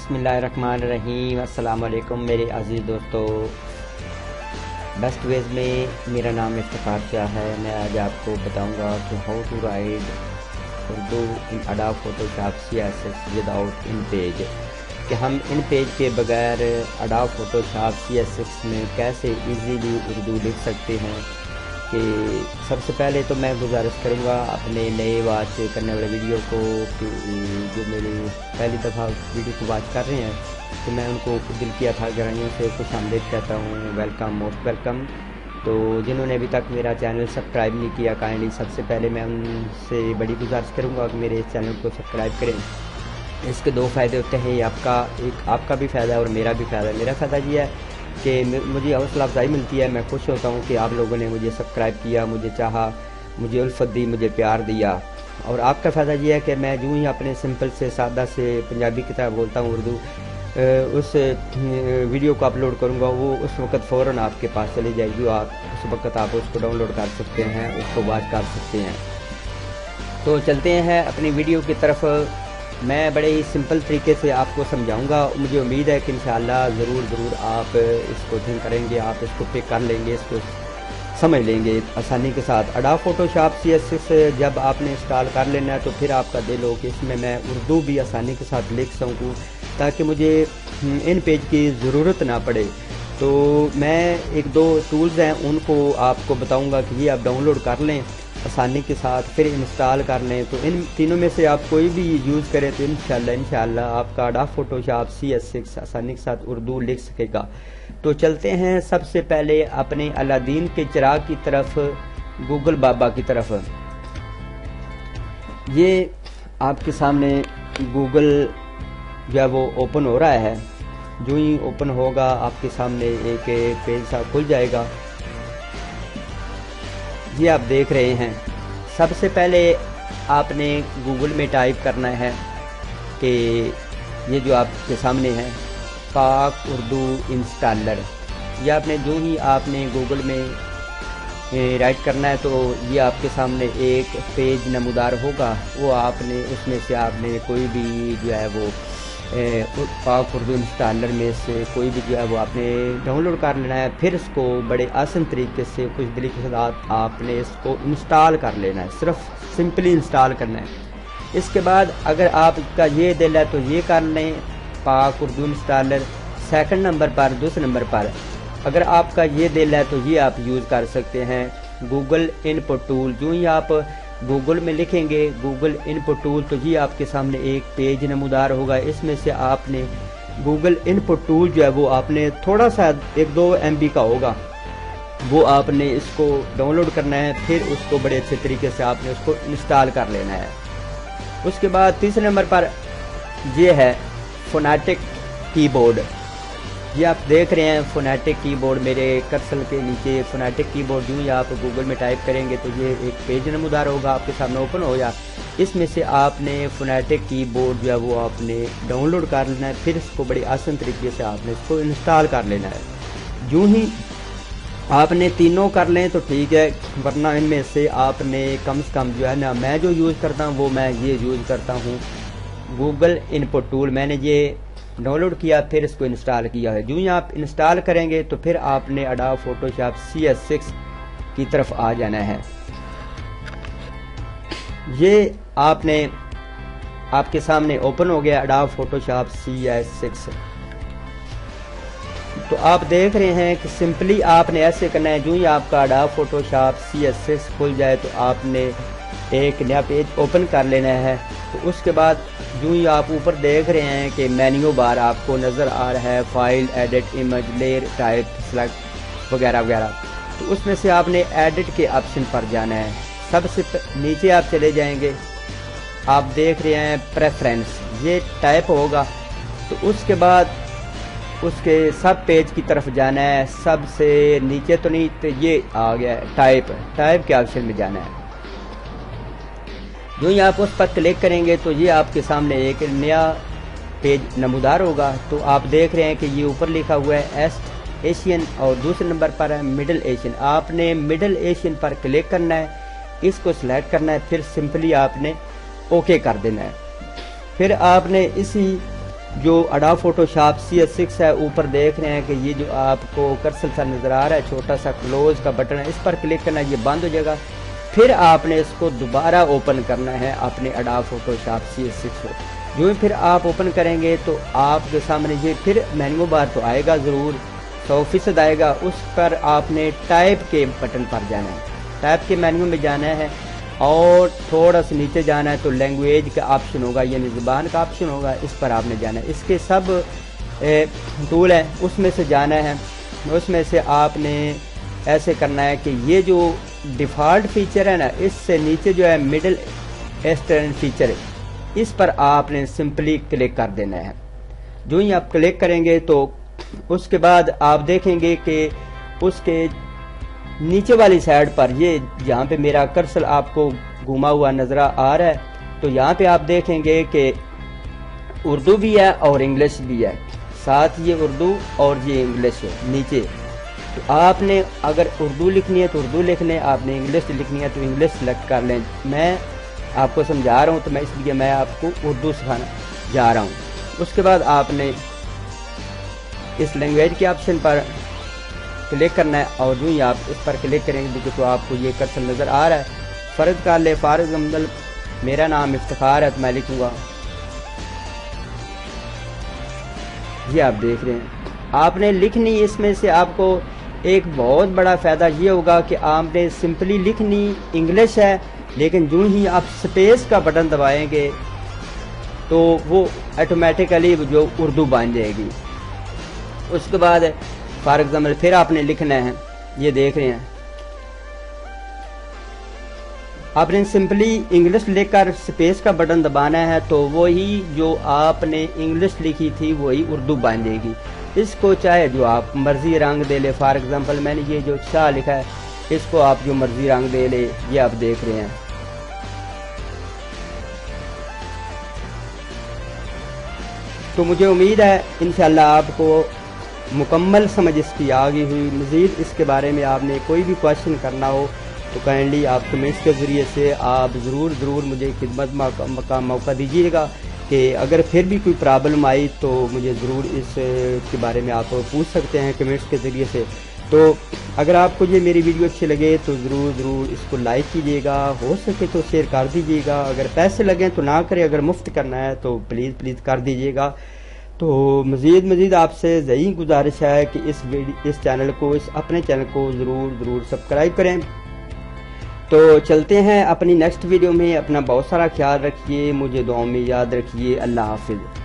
बिस्मिल्लाहिर्रहमानिर्रहीम। अस्सलाम वालेकुम मेरे अजीज़ दोस्तों। बेस्ट वेज में मेरा नाम इफ्तिखार शाह है। मैं आज आपको बताऊंगा कि how to write Urdu in Adobe Photoshop CSS without InPage, कि हम इन पेज के बगैर अडोब फोटोशॉप CSS में कैसे इजीली उर्दू लिख सकते हैं। कि सबसे पहले तो मैं गुजारिश करूंगा अपने नए वाच करने वाले वीडियो को, कि जो मेरी पहली दफ़ा वीडियो को वाच कर रहे हैं, तो मैं उनको दिल की अथाह गहराइयों से खुश आमदीद कहता हूँ। Welcome, most welcome. तो जिन्होंने अभी तक मेरा चैनल सब्सक्राइब नहीं किया, काइंडली सबसे पहले मैं उनसे बड़ी गुजारिश करूँगा कि मेरे इस चैनल को सब्सक्राइब करें। इसके दो फ़ायदे होते हैं, आपका भी फ़ायदा है और मेरा भी फ़ायदा है। मेरा फ़ायदा ये है कि मुझे हौसला अफजाई मिलती है, मैं खुश होता हूँ कि आप लोगों ने मुझे सब्सक्राइब किया, मुझे चाहा, मुझे उल्फत दी, मुझे प्यार दिया। और आपका फ़ायदा ये है कि मैं जो ही अपने सिंपल से सादा से पंजाबी की तरह बोलता हूँ उर्दू, उस वीडियो को अपलोड करूँगा, वो उस वक्त फ़ौरन आपके पास चली जाएगी। आप उस वक्त आप उसको डाउनलोड कर सकते हैं, उसको वॉच कर सकते हैं। तो चलते हैं अपनी वीडियो की तरफ। मैं बड़े ही सिंपल तरीके से आपको समझाऊंगा। मुझे उम्मीद है कि इंशाअल्लाह ज़रूर आप इसको थिंक करेंगे, आप इसको पिक कर लेंगे, इसको समझ लेंगे आसानी के साथ। अडोब फोटोशॉप CSS जब आपने इंस्टॉल कर लेना है तो फिर आपका दिल हो कि इसमें मैं उर्दू भी आसानी के साथ लिख सकूँ, ताकि मुझे इन पेज की ज़रूरत ना पड़े। तो मैं एक दो टूल्स हैं उनको आपको बताऊँगा कि ये आप डाउनलोड कर लें आसानी के साथ, फिर इंस्टॉल कर लें। तो इन तीनों में से आप कोई भी यूज़ करें तो इंशाल्लाह आपका अडोब फोटोशॉप CSS आसानी के साथ उर्दू लिख सकेगा। तो चलते हैं सबसे पहले अपने अलादीन के चिराग की तरफ, गूगल बाबा की तरफ। ये आपके सामने गूगल जो है वो ओपन हो रहा है। जो ही ओपन होगा आपके सामने एक पेज सा खुल जाएगा। ये आप देख रहे हैं। सबसे पहले आपने गूगल में टाइप करना है कि ये जो आपके सामने है पाक उर्दू इंस्टॉलर। ये आपने जो ही आपने गूगल में राइट करना है तो ये आपके सामने एक पेज नमूदार होगा। वो आपने उसमें से आपने कोई भी जो है वो पाक उर्दू इंस्टॉलर में से कोई भी जो है वो आपने डाउनलोड कर लेना है। फिर इसको बड़े आसान तरीके से कुछ दिली के साथ आपने इसको इंस्टॉल कर लेना है, सिर्फ सिंपली इंस्टॉल करना है। इसके बाद अगर आपका ये दिल है तो ये कर लें पाक उर्दू इंस्टॉलर। सेकंड नंबर पर, दूसरे नंबर पर अगर आपका ये दिल है तो ये आप यूज़ कर सकते हैं गूगल इनपुट टूल। जो ही आप गूगल में लिखेंगे गूगल इनपुट टूल तो ये आपके सामने एक पेज नमूदार होगा। इसमें से आपने गूगल इनपुट टूल जो है वो आपने थोड़ा सा 1-2 MB का होगा, वो आपने इसको डाउनलोड करना है। फिर उसको बड़े अच्छे तरीके से आपने उसको इंस्टॉल कर लेना है। उसके बाद तीसरे नंबर पर ये है फोनेटिक कीबोर्ड। ये आप देख रहे हैं फोनेटिक कीबोर्ड, मेरे कर्सर के नीचे फोनेटिक कीबोर्ड। जो ही आप गूगल में टाइप करेंगे तो ये एक पेज नमूदार होगा आपके सामने ओपन हो जा। इसमें से आपने फोनेटिक कीबोर्ड जो है वो आपने डाउनलोड कर लेना है। फिर इसको बड़ी आसान तरीके से आपने इसको इंस्टॉल कर लेना है। जो ही आपने तीनों कर लें तो ठीक है, वरना इनमें से आपने कम से कम जो है ना, मैं जो यूज़ करता हूँ वो मैं ये यूज़ करता हूँ गूगल इनपुट टूल। मैंने ये डाउनलोड किया, फिर इसको इंस्टॉल किया है। जो ही आप इंस्टॉल करेंगे तो फिर आपने अडोब फोटोशॉप CSS की तरफ आ जाना है। ये आपके सामने ओपन हो गया अडोब फोटोशॉप CSS। तो आप देख रहे हैं कि सिंपली आपने ऐसे करना है। जो ही आपका अडोब फोटोशॉप CSS खुल जाए तो आपने एक नया पेज ओपन कर लेना है। तो उसके बाद जो ही आप ऊपर देख रहे हैं कि मेन्यू बार आपको नज़र आ रहा है, file, edit, image, layer, type, select वगैरह वगैरह। तो उसमें से आपने एडिट के ऑप्शन पर जाना है। सबसे नीचे आप चले जाएंगे, आप देख रहे हैं प्रेफरेंस, ये टाइप होगा। तो उसके बाद उसके सब पेज की तरफ जाना है। सबसे नीचे तो नहीं, तो ये आ गया टाइप के ऑप्शन में जाना है। जो ही आप उस पर क्लिक करेंगे तो ये आपके सामने एक नया पेज नमूदार होगा। तो आप देख रहे हैं कि ये ऊपर लिखा हुआ है ईस्ट एशियन और दूसरे नंबर पर है मिडिल एशियन। आपने मिडिल एशियन पर क्लिक करना है, इसको सिलेक्ट करना है, फिर सिंपली आपने ओके कर देना है। फिर आपने इसी جو اڈوب فوٹوشاپ CS6 ہے، اوپر دیکھ رہے ہیں کہ یہ جو آپ کو کرسر سا نظر آ رہا ہے، چھوٹا سا کلوز کا بٹن ہے، اس پر کلک کرنا، یہ بند ہو جائے گا۔ پھر آپ نے اس کو دوبارہ اوپن کرنا ہے اپنے اڈوب فوٹوشاپ CS6 کو۔ جو ہی پھر آپ اوپن کریں گے تو آپ کے سامنے یہ پھر مینیو بار تو آئے گا، ضرور 100% آئے گا۔ اس پر آپ نے ٹائپ کے بٹن پر جانا ہے، ٹائپ کے مینیو میں جانا ہے اور تھوڑا سا نیچے جانا ہے تو لینگویج کا آپشن ہوگا، یعنی زبان کا آپشن ہوگا، اس پر آپ نے جانا ہے۔ اس کے سب ٹول ہیں، اس میں سے جانا ہے، اس میں سے آپ نے ایسے کرنا ہے کہ یہ جو ڈیفالٹ فیچر ہے نا، اس سے نیچے جو ہے مڈل ایسٹرن فیچر ہے، اس پر آپ نے سمپلی کلک کر دینا ہے۔ جو ہی آپ کلک کریں گے تو اس کے بعد آپ دیکھیں گے کہ اس کے نیچے والی سائڈ پر یہ جہاں پہ میرا کرسر آپ کو گھوما ہوا نظر آ رہا ہے، تو یہاں پہ آپ دیکھیں گے کہ اردو بھی ہے اور انگلش بھی ہے، ساتھ یہ اردو اور یہ انگلش ہے نیچے۔ تو آپ نے اگر اردو لکھنی ہے تو اردو لکھ لیں، آپ نے انگلش لکھنی ہے تو انگلش سلیکٹ کر لیں۔ میں آپ کو سمجھا رہا ہوں تو میں اس لیے میں آپ کو اردو سکھانا جا رہا ہوں۔ اس کے بعد آپ نے اس لینگویج کے آپشن پر کلک کرنا ہے اور جو ہی آپ اس پر کلک کریں گے تو آپ کو یہ کرسر نظر آ رہا ہے۔ فرض کر لے فارغ ایگزامپل میرا نام افتخار ہے تو میں لکھوں گا، یہ آپ دیکھ رہے ہیں آپ نے لکھنی۔ اس میں سے آپ کو ایک بہت بڑا فائدہ یہ ہوگا کہ آپ نے سمپلی لکھنی انگلش ہے، لیکن جو ہی آپ سپیس کا بٹن دبائیں گے تو وہ آٹومیٹیکلی جو اردو بن جائے گی۔ اس کے بعد فار ایگزامپل پھر آپ نے لکھنا ہے، یہ دیکھ رہے ہیں آپ نے سمپلی انگلش لکھ کر سپیس کا بٹن دبانا ہے تو وہی جو آپ نے انگلش لکھی تھی وہی اردو بن جائے گی۔ اس کو چاہے جو آپ مرضی رنگ دے لے، فار ایگزامپل میں نے یہ جو شاہ لکھا ہے اس کو آپ جو مرضی رنگ دے لے، یہ آپ دیکھ رہے ہیں۔ تو مجھے امید ہے انشاءاللہ آپ کو مکمل سمجھ اس کی آ گئی ہوئی۔ مزید اس کے بارے میں آپ نے کوئی بھی کوشچن کرنا ہو تو کائنڈلی آپ کمنٹس کے ذریعے سے آپ ضرور مجھے خدمت کا موقع دیجیے گا کہ اگر پھر بھی کوئی پرابلم آئی تو مجھے ضرور اس کے بارے میں آپ پوچھ سکتے ہیں کمنٹس کے ذریعے سے۔ تو اگر آپ کو یہ میری ویڈیو اچھی لگے تو ضرور اس کو لائک کیجیے گا، ہو سکے تو شیئر کر دیجیے گا، اگر پیسے لگیں تو نہ کریں، اگر مفت کرنا ہے تو پلیز کر دیجیے گا۔ تو مزید آپ سے یہی گزارش ہے کہ اس چینل کو، اپنے چینل کو ضرور سبسکرائب کریں۔ تو چلتے ہیں اپنی نیکسٹ ویڈیو میں، اپنا بہت سارا خیال رکھیے، مجھے دعاؤں میں یاد رکھیے، اللہ حافظ۔